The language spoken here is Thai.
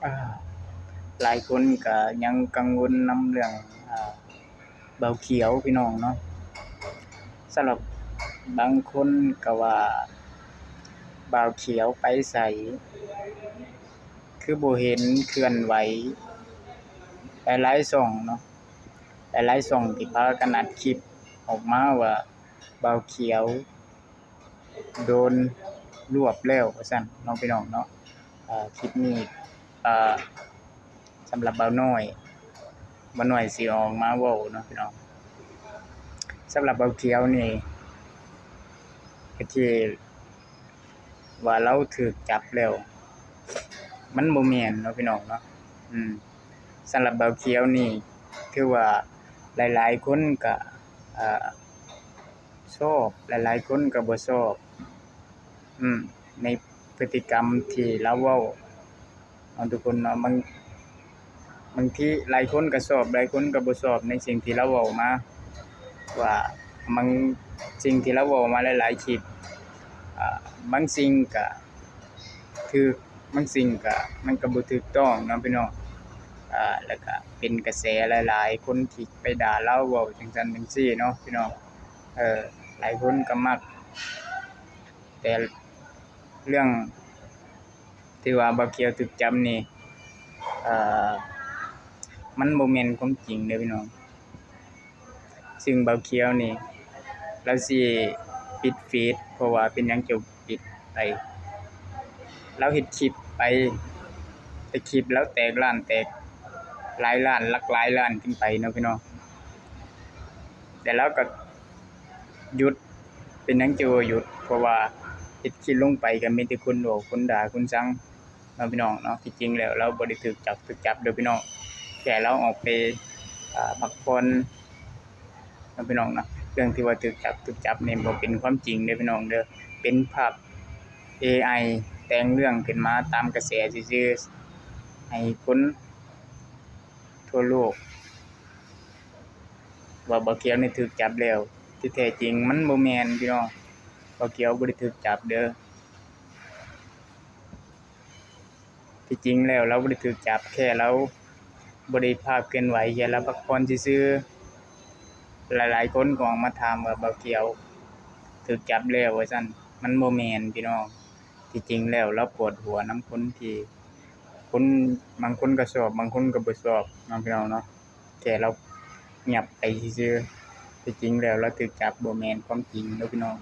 อ่าหลายคนก็ยังกังวลนำเรื่องอ่าเบาเขียวพี่น้องเนาะสำหรับบางคนก็ว่าเบาเขียวไปไสคือบ่เห็นเคลื่อนไหวหลายๆช่องเนาะหลายๆช่องที่พากันอัดคลิปออกมาว่าเบาเขียวโดนรวบแล้วว่าซั่นเนาะพี่น้องเนาะคลิปนี้อ่าสำหรับบ่น้อยสิออกมาเว้าเนาะพี่น้องสำหรับเบาเขียวนี่ก็ที่ว่าเราถูกจับแล้วมันบ่แม่นเนาะพี่น้องเนาะอืมสำหรับเบาเขียวนี่คือว่าหลายๆคนก็อ่าชอบหลายๆคนก็บ่ชอบในพฤติกรรมที่เลาเว้าเนาะทุกคนเนาะบางทีหลายคนก็ชอบหลายคนก็บ่ชอบในสิ่งที่เลาเว้ามาว่าบางสิ่งที่เลาเว้ามาหลายๆคลิปอ่าบางสิ่งก็ถูกบางสิ่งก็มันก็บ่ถูกต้องเนาะพี่น้องแล้วก็เป็นกระแสหลายๆคนที่ไปด่าเราเว้าจั่งซั้นจั่งซี้เนาะพี่น้องหลายคนก็มักแต่เรื่องที่ว่าบักเขียวถูกจับนี่เอ่อมันบ่แม่นความจริงเด้อพี่น้องซึ่งบักเขียวนี่เลาสิปิดเฟซเพราะว่าเป็นหยังจะปิดไปเลาเฮ็ดคลิปไปแต่คลิปเลาแตกล้านแตกหลายล้านหลักหลายล้านขึ้นไปเนาะพี่น้องแต่เลาก็หยุดเป็นหยังจะบ่หยุดเพราะว่าเฮ็ดคลิปลงไปก็มีแต่คนเว้าคนด่าคนชังเนาะพี่น้องเนาะที่จริงแล้วเราบ่ได้ถูกจับเด้อพี่น้องแค่เราออกไปพักผ่อนเนาะพี่น้องเนาะเรื่องที่ว่าถูกจับนี่บ่เป็นความจริงเด้อพี่น้องเด้อเป็นภาพ AI แต่งเรื่องขึ้นมาตามกระแสซื่อๆให้คนทั่วโลกว่าบักเขียวนี่ถูกจับแล้วที่แท้จริงมันบ่แม่นพี่น้องบักเขียวบ่ได้ถูกจับเด้อที่จริงแล้วเราบ่ได้ถูกจับแค่เราบ่ได้ภาพเคลื่อนไหวแค่เราพักผ่อนซื่อๆหลายๆคนก็ออกมาถามว่าบักเขียวถูกจับแล้วว่าซั่นมันบ่แม่นพี่น้องที่จริงแล้วเราปวดหัวนำคนที่คนบางคนก็ชอบบางคนก็บ่ชอบเนาะพี่น้องเนาะแค่เราเงียบไปซื่อๆที่จริงแล้วเราถูกจับบ่แม่นความจริงเด้อพี่น้อง